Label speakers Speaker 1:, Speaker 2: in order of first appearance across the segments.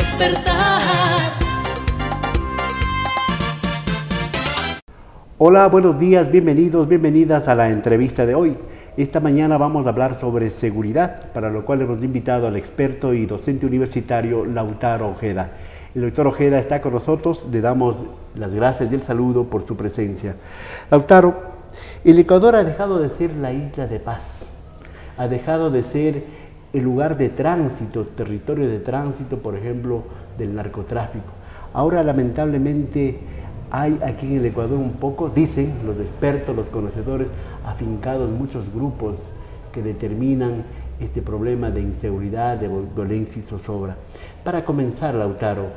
Speaker 1: despertar.
Speaker 2: Hola, buenos días, bienvenidos, bienvenidas a la entrevista de hoy. Esta mañana vamos a hablar sobre seguridad, para lo cual hemos invitado al experto y docente universitario Lautaro Ojeda. El doctor Ojeda está con nosotros, le damos las gracias y el saludo por su presencia. Lautaro, el Ecuador ha dejado de ser la isla de paz, ha dejado de ser el lugar de tránsito, territorio de tránsito, por ejemplo, del narcotráfico. Ahora, lamentablemente, hay aquí en el Ecuador un poco, dicen los expertos, los conocedores, afincados muchos grupos que determinan este problema de inseguridad, de violencia y zozobra. Para comenzar, Lautaro,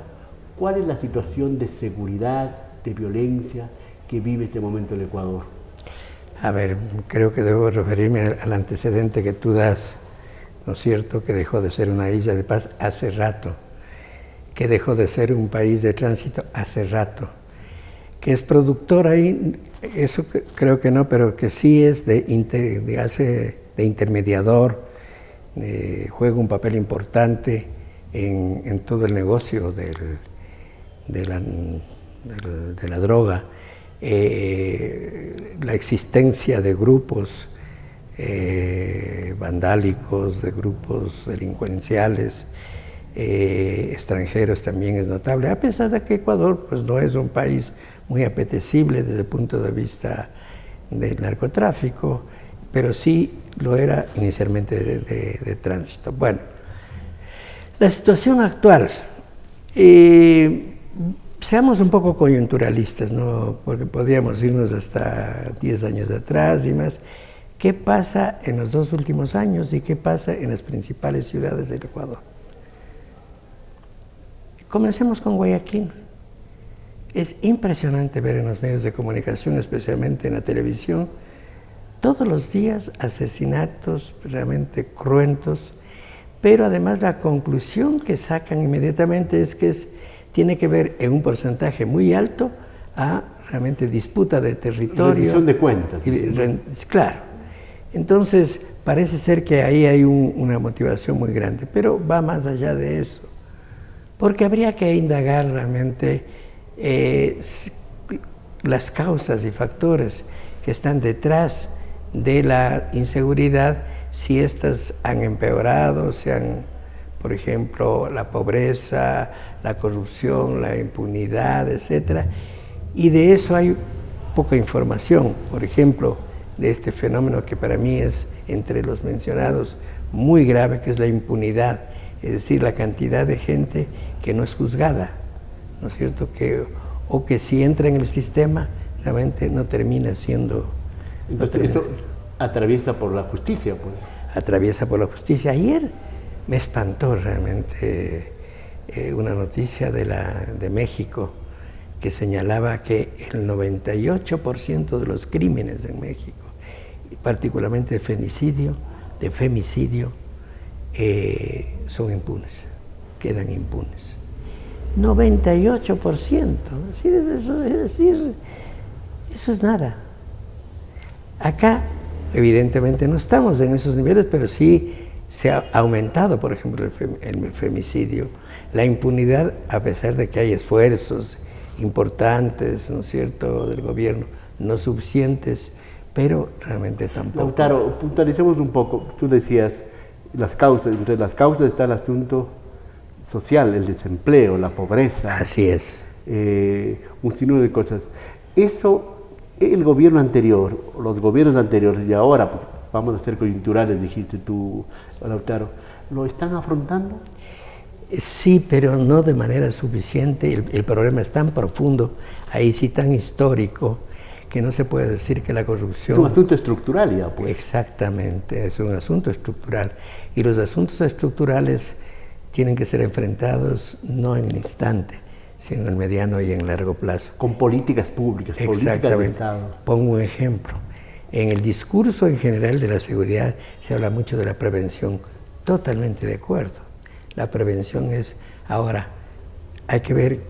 Speaker 2: ¿cuál es la situación de seguridad, de violencia que vive este momento el Ecuador?
Speaker 3: A ver, creo que debo referirme al antecedente que tú das, ¿no es cierto?, que dejó de ser una isla de paz hace rato, que dejó de ser un país de tránsito hace rato, que es productor ahí, eso creo que no, pero que sí es de intermediador, juega un papel importante en todo el negocio de la droga. La existencia de grupos vandálicos, de grupos delincuenciales, extranjeros también es notable, a pesar de que Ecuador pues, no es un país muy apetecible desde el punto de vista del narcotráfico, pero sí lo era inicialmente de tránsito. Bueno, la situación actual, seamos un poco coyunturalistas, ¿no? Porque podríamos irnos hasta 10 años atrás y más. ¿Qué pasa en los 2 últimos años y qué pasa en las principales ciudades del Ecuador? Comencemos con Guayaquil. Es impresionante ver en los medios de comunicación, especialmente en la televisión, todos los días asesinatos realmente cruentos, pero además la conclusión que sacan inmediatamente es que tiene que ver en un porcentaje muy alto a realmente disputa de territorio.
Speaker 2: Rendición de cuentas.
Speaker 3: Claro. Entonces, parece ser que ahí hay una motivación muy grande, pero va más allá de eso. Porque habría que indagar realmente las causas y factores que están detrás de la inseguridad, si estas han empeorado, por ejemplo, la pobreza, la corrupción, la impunidad, etc. Y de eso hay poca información, por ejemplo, de este fenómeno que para mí es, entre los mencionados, muy grave, que es la impunidad, es decir, la cantidad de gente que no es juzgada, ¿no es cierto?, o que si entra en el sistema, realmente no termina siendo...
Speaker 2: Entonces, eso atraviesa por la justicia, pues.
Speaker 3: Atraviesa por la justicia. Ayer me espantó realmente una noticia de México que señalaba que el 98% de los crímenes en México, particularmente de femicidio, son impunes, quedan impunes. 98%, eso es nada. Acá, evidentemente, no estamos en esos niveles, pero sí se ha aumentado, por ejemplo, el femicidio. La impunidad, a pesar de que hay esfuerzos importantes, ¿no es cierto?, del gobierno, no suficientes, pero realmente tampoco.
Speaker 2: Lautaro, puntualicemos un poco. Tú decías las causas, entre las causas está el asunto social, el desempleo, la pobreza.
Speaker 3: Así es.
Speaker 2: Un sinnúmero de cosas. Eso, el gobierno anterior, los gobiernos anteriores y ahora, pues, vamos a ser coyunturales, dijiste tú, Lautaro, ¿lo están afrontando?
Speaker 3: Sí, pero no de manera suficiente. El problema es tan profundo, ahí sí tan histórico, que no se puede decir que la corrupción...
Speaker 2: Es un asunto estructural ya, pues.
Speaker 3: Exactamente, es un asunto estructural. Y los asuntos estructurales tienen que ser enfrentados no en el instante, sino en el mediano y en largo plazo.
Speaker 2: Con políticas públicas, políticas de Estado.
Speaker 3: Pongo un ejemplo. En el discurso en general de la seguridad se habla mucho de la prevención. Totalmente de acuerdo. La prevención es, ahora, hay que ver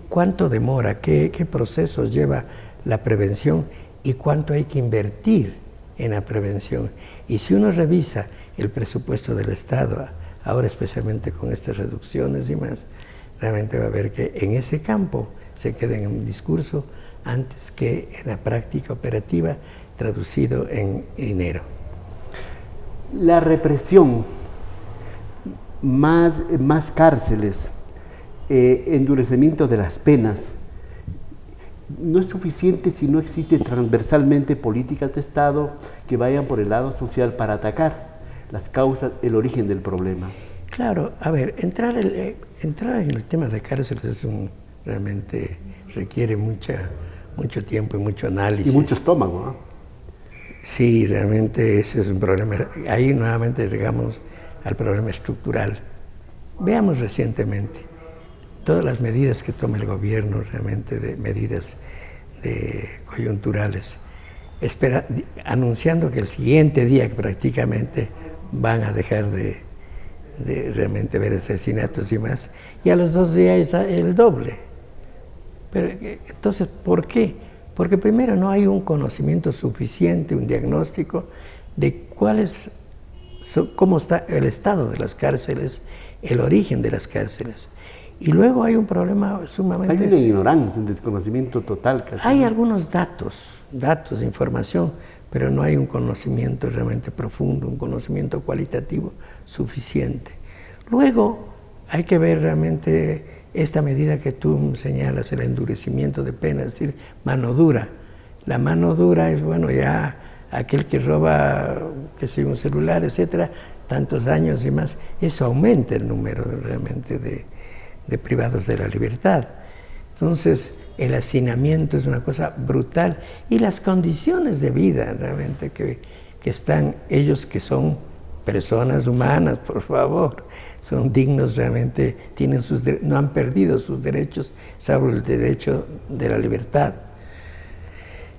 Speaker 3: cuánto demora, qué procesos lleva la prevención y cuánto hay que invertir en la prevención. Y si uno revisa el presupuesto del Estado ahora especialmente con estas reducciones y más, realmente va a haber que en ese campo se quede en un discurso antes que en la práctica operativa traducido en dinero.
Speaker 2: La represión, más cárceles, endurecimiento de las penas, no es suficiente si no existe transversalmente políticas de Estado que vayan por el lado social para atacar las causas, el origen del problema.
Speaker 3: Claro, a ver, entrar en el tema de cárceles realmente requiere mucho tiempo y mucho análisis.
Speaker 2: Y mucho estómago, ¿no?
Speaker 3: Sí, realmente ese es un problema. Ahí nuevamente llegamos al problema estructural. Veamos recientemente todas las medidas que toma el gobierno, realmente de medidas coyunturales, anunciando que el siguiente día que prácticamente van a dejar de realmente ver asesinatos y más, y a los 2 días el doble. Pero entonces, ¿por qué? Porque primero no hay un conocimiento suficiente, un diagnóstico de cómo está el estado de las cárceles, el origen de las cárceles. Y luego hay un problema sumamente...
Speaker 2: Hay una ignorancia, un desconocimiento total. Casi.
Speaker 3: Hay algunos datos, información, pero no hay un conocimiento realmente profundo, un conocimiento cualitativo suficiente. Luego hay que ver realmente esta medida que tú señalas, el endurecimiento de pena, es decir, mano dura. La mano dura es, bueno, ya aquel que roba, que sea un celular, etcétera, tantos años y más, eso aumenta el número realmente de privados de la libertad. Entonces, el hacinamiento es una cosa brutal y las condiciones de vida realmente que están ellos, que son personas humanas, por favor, son dignos realmente, no han perdido sus derechos, salvo el derecho de la libertad.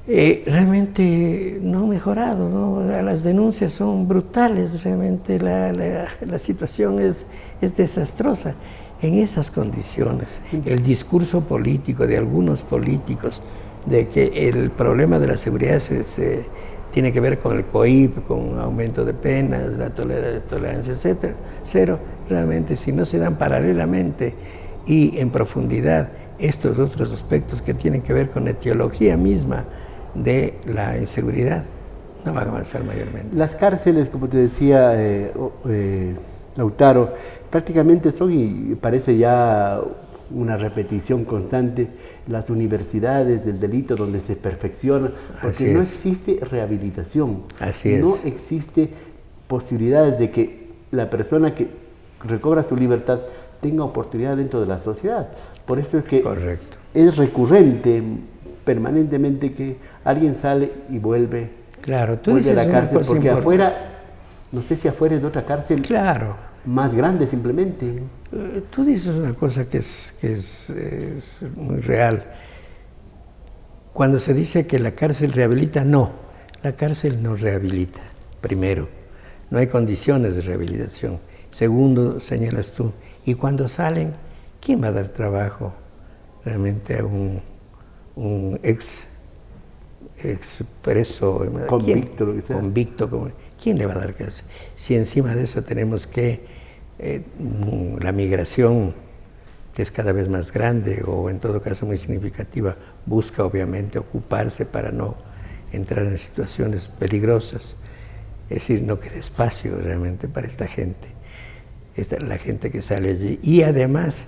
Speaker 3: Realmente no ha mejorado, ¿no? Las denuncias son brutales, realmente la situación es desastrosa. En esas condiciones, el discurso político de algunos políticos de que el problema de la seguridad tiene que ver con el COIP, con aumento de penas, la tolerancia, etcétera, cero. Realmente, si no se dan paralelamente y en profundidad estos otros aspectos que tienen que ver con la etiología misma de la inseguridad, no van a avanzar mayormente.
Speaker 2: Las cárceles, como te decía Lautaro, prácticamente son, y parece ya una repetición constante, las universidades del delito donde se perfecciona, porque no existe rehabilitación, no existe posibilidades de que la persona que recobra su libertad tenga oportunidad dentro de la sociedad. Por eso es que es recurrente, permanentemente, que alguien sale y vuelve, vuelve a la cárcel, porque afuera, no sé si afuera es de otra cárcel más grande simplemente.
Speaker 3: Tú dices una cosa que es muy real. Cuando se dice que la cárcel rehabilita, no, la cárcel no rehabilita, primero, no hay condiciones de rehabilitación. Segundo, señalas tú, y cuando salen, ¿quién va a dar trabajo realmente a un expreso,
Speaker 2: convicto, lo que sea?
Speaker 3: Convicto, ¿quién le va a dar cárcel? Si encima de eso tenemos que la migración, que es cada vez más grande o en todo caso muy significativa, busca obviamente ocuparse para no entrar en situaciones peligrosas, es decir, no queda espacio realmente para esta gente, la gente que sale allí, y además,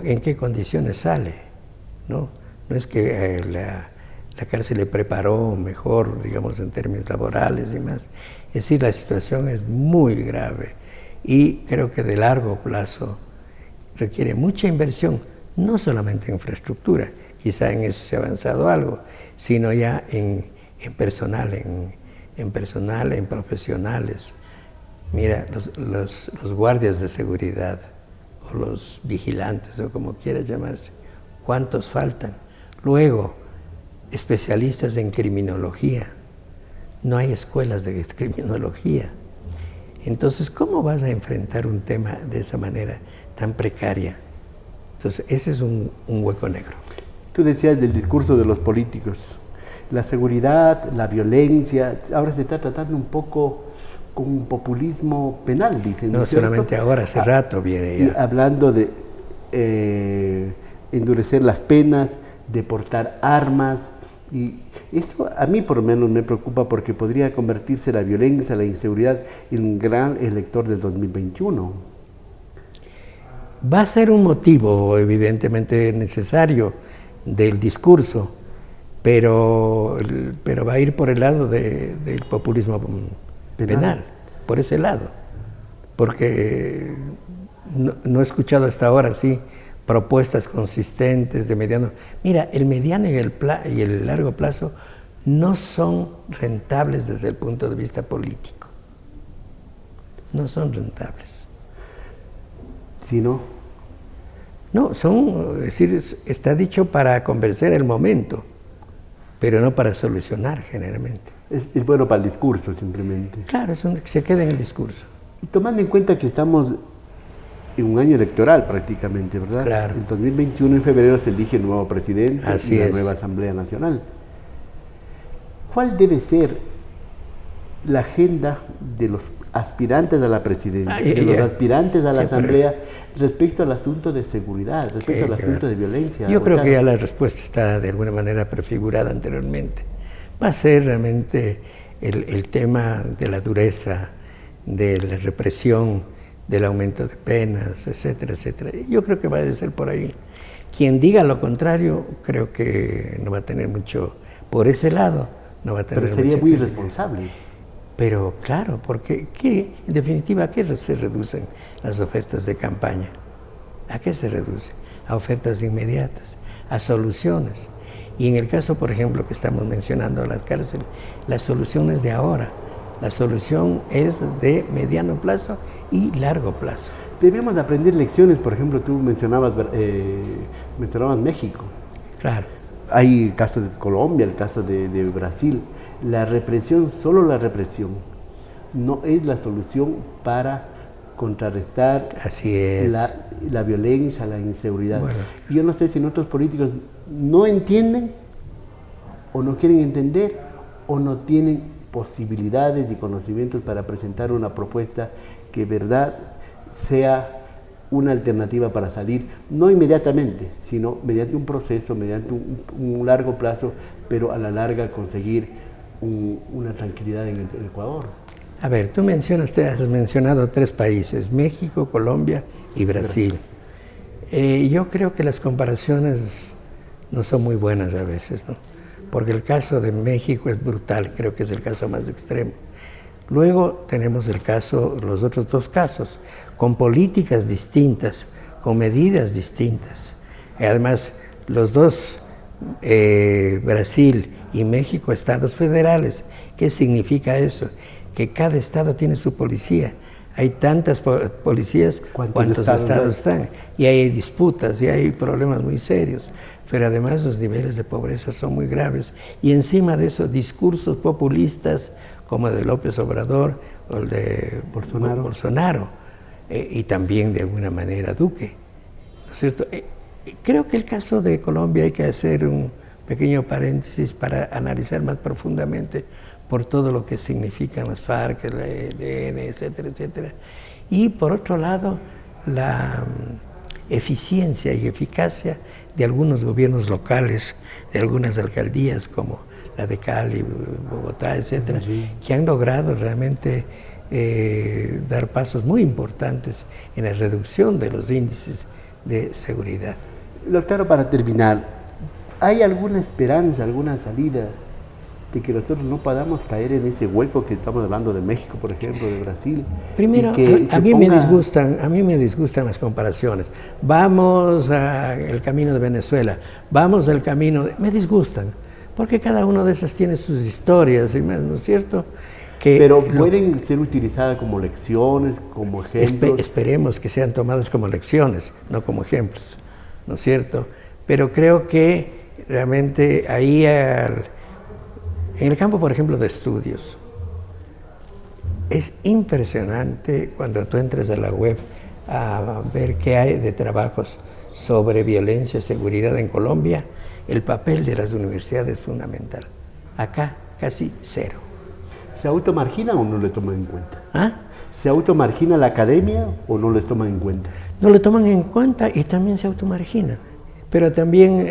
Speaker 3: ¿en qué condiciones sale? No es que la cárcel le preparó mejor, digamos, en términos laborales y más. Es decir, la situación es muy grave y creo que de largo plazo requiere mucha inversión, no solamente en infraestructura, quizá en eso se ha avanzado algo, sino ya en personal, en profesionales. Mira, los guardias de seguridad o los vigilantes o como quieras llamarse, ¿cuántos faltan? Luego, especialistas en criminología. No hay escuelas de criminología. Entonces, ¿cómo vas a enfrentar un tema de esa manera tan precaria? Entonces, ese es un hueco negro.
Speaker 2: Tú decías del discurso de los políticos. La seguridad, la violencia, ahora se está tratando un poco con un populismo penal, dicen.
Speaker 3: No solamente ahora, hace rato viene ya.
Speaker 2: Hablando de endurecer las penas, deportar armas, y eso a mí por lo menos me preocupa porque podría convertirse la violencia, la inseguridad en un gran elector del 2021.
Speaker 3: Va a ser un motivo evidentemente necesario del discurso, pero va a ir por el lado del populismo penal, por ese lado, porque no he escuchado hasta ahora sí propuestas consistentes de mediano. Mira, el mediano y el largo plazo no son rentables desde el punto de vista político. No son rentables.
Speaker 2: ¿Sí, no?
Speaker 3: No, es decir, está dicho para convencer el momento, pero no para solucionar generalmente.
Speaker 2: Es bueno para el discurso simplemente.
Speaker 3: Claro, se queda en el discurso.
Speaker 2: Y tomando en cuenta que estamos en un año electoral prácticamente, ¿verdad?
Speaker 3: Claro.
Speaker 2: En 2021, en febrero, se elige el nuevo presidente
Speaker 3: Así
Speaker 2: y la
Speaker 3: es.
Speaker 2: nueva Asamblea Nacional. ¿Cuál debe ser la agenda de los aspirantes a la presidencia, de los aspirantes a la Asamblea respecto al asunto de seguridad, respecto al asunto de violencia?
Speaker 3: Yo creo que ya la respuesta está de alguna manera prefigurada anteriormente. Va a ser realmente el tema de la dureza, de la represión, del aumento de penas, etcétera, etcétera. Yo creo que va a ser por ahí. Quien diga lo contrario, creo que no va a tener mucho, por ese lado, no va a tener mucho.
Speaker 2: Pero sería muy irresponsable.
Speaker 3: Pero claro, porque en definitiva, ¿a qué se reducen las ofertas de campaña? ¿A qué se reduce? A ofertas inmediatas, a soluciones. Y en el caso, por ejemplo, que estamos mencionando la cárcel, la solución es de ahora. La solución es de mediano plazo y largo plazo.
Speaker 2: Debemos de aprender lecciones, por ejemplo, tú mencionabas México.
Speaker 3: Claro.
Speaker 2: Hay casos de Colombia, el caso de Brasil. La represión, solo la represión, no es la solución para contrarrestar
Speaker 3: Así es.
Speaker 2: la violencia, la inseguridad.
Speaker 3: Bueno.
Speaker 2: Yo no sé si nuestros políticos no entienden o no quieren entender o no tienen posibilidades y conocimientos para presentar una propuesta que verdad sea una alternativa para salir, no inmediatamente, sino mediante un proceso, mediante un largo plazo, pero a la larga conseguir una tranquilidad en el Ecuador.
Speaker 3: A ver, tú has mencionado 3 países, México, Colombia y Brasil. Yo creo que las comparaciones no son muy buenas a veces, ¿no? Porque el caso de México es brutal, creo que es el caso más extremo. Luego tenemos los otros 2 casos, con políticas distintas, con medidas distintas. Además, los 2, Brasil y México, estados federales. ¿Qué significa eso? Que cada estado tiene su policía. Hay tantas policías cuantos estados están. Y hay disputas y hay problemas muy serios. Pero además los niveles de pobreza son muy graves. Y encima de eso, discursos populistas como el de López Obrador o el de Bolsonaro y también de alguna manera Duque, ¿no es cierto? Creo que el caso de Colombia hay que hacer un pequeño paréntesis para analizar más profundamente por todo lo que significan las FARC, el ELN, etcétera, etcétera. Y por otro lado, la eficiencia y eficacia de algunos gobiernos locales, de algunas alcaldías como la de Cali, Bogotá, etcétera, que han logrado realmente dar pasos muy importantes en la reducción de los índices de seguridad.
Speaker 2: Lautaro, para terminar, ¿hay alguna esperanza, alguna salida de que nosotros no podamos caer en ese hueco que estamos hablando de México, por ejemplo, de Brasil?
Speaker 3: Primero, a mí me disgustan las comparaciones. Vamos al camino de Venezuela, vamos al camino me disgustan, porque cada uno de esas tiene sus historias, ¿no es cierto?
Speaker 2: Pero pueden ser utilizadas como lecciones, como ejemplos.
Speaker 3: Esperemos que sean tomadas como lecciones, no como ejemplos, ¿no es cierto? Pero creo que realmente ahí, en el campo, por ejemplo, de estudios, es impresionante cuando tú entras a la web a ver qué hay de trabajos sobre violencia y seguridad en Colombia. El papel de las universidades es fundamental. Acá, casi cero.
Speaker 2: ¿Se automargina o no le toman en cuenta?
Speaker 3: ¿Ah?
Speaker 2: ¿Se automargina la academia o no les toman en cuenta?
Speaker 3: No le toman en cuenta y también se automargina. Pero también,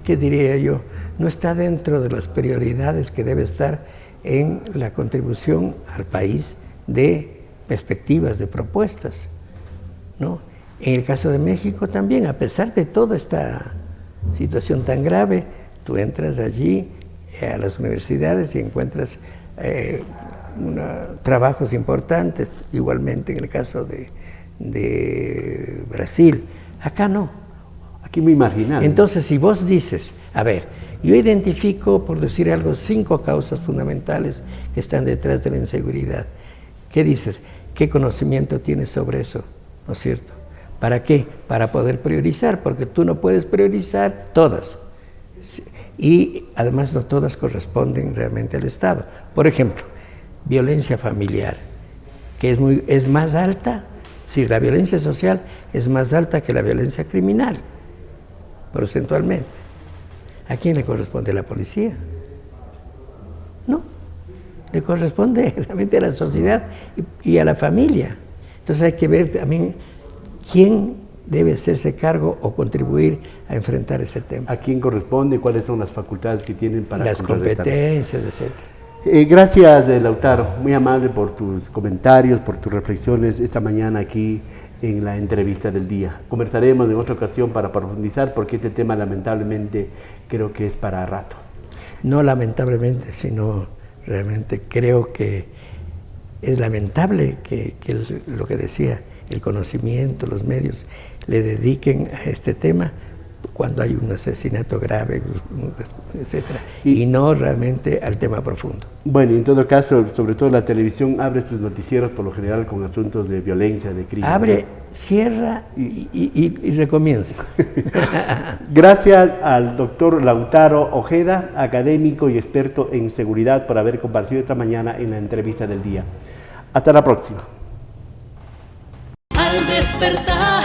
Speaker 3: ¿qué diría yo? No está dentro de las prioridades que debe estar en la contribución al país de perspectivas, de propuestas, ¿no? En el caso de México también, a pesar de toda esta situación tan grave, tú entras allí a las universidades y encuentras trabajos importantes, igualmente en el caso de Brasil. Acá no.
Speaker 2: Aquí muy marginal.
Speaker 3: Entonces, si vos dices, a ver, yo identifico, por decir algo, 5 causas fundamentales que están detrás de la inseguridad. ¿Qué dices? ¿Qué conocimiento tienes sobre eso? ¿No es cierto? ¿Para qué? Para poder priorizar, porque tú no puedes priorizar todas. Y además no todas corresponden realmente al Estado. Por ejemplo, violencia familiar, que es más alta, si la violencia social es más alta que la violencia criminal, porcentualmente. ¿A quién le corresponde? ¿A la policía? No, le corresponde realmente a la sociedad y a la familia. Entonces hay que ver también quién debe hacerse cargo o contribuir a enfrentar ese tema.
Speaker 2: ¿A quién corresponde? ¿Cuáles son las facultades que tienen para
Speaker 3: las competencias, etc.
Speaker 2: Gracias, Lautaro, muy amable por tus comentarios, por tus reflexiones esta mañana aquí en la entrevista del día. Conversaremos en otra ocasión para profundizar, porque este tema lamentablemente creo que es para rato.
Speaker 3: No lamentablemente, sino realmente creo que es lamentable que lo que decía, el conocimiento, los medios le dediquen a este tema cuando hay un asesinato grave, etcétera, y no realmente al tema profundo.
Speaker 2: Bueno, en todo caso, sobre todo la televisión abre sus noticieros por lo general con asuntos de violencia, de crimen.
Speaker 3: Abre, cierra y recomienza.
Speaker 2: Gracias al doctor Lautaro Ojeda, académico y experto en seguridad, por haber compartido esta mañana en la entrevista del día. Hasta la próxima.
Speaker 1: Al despertar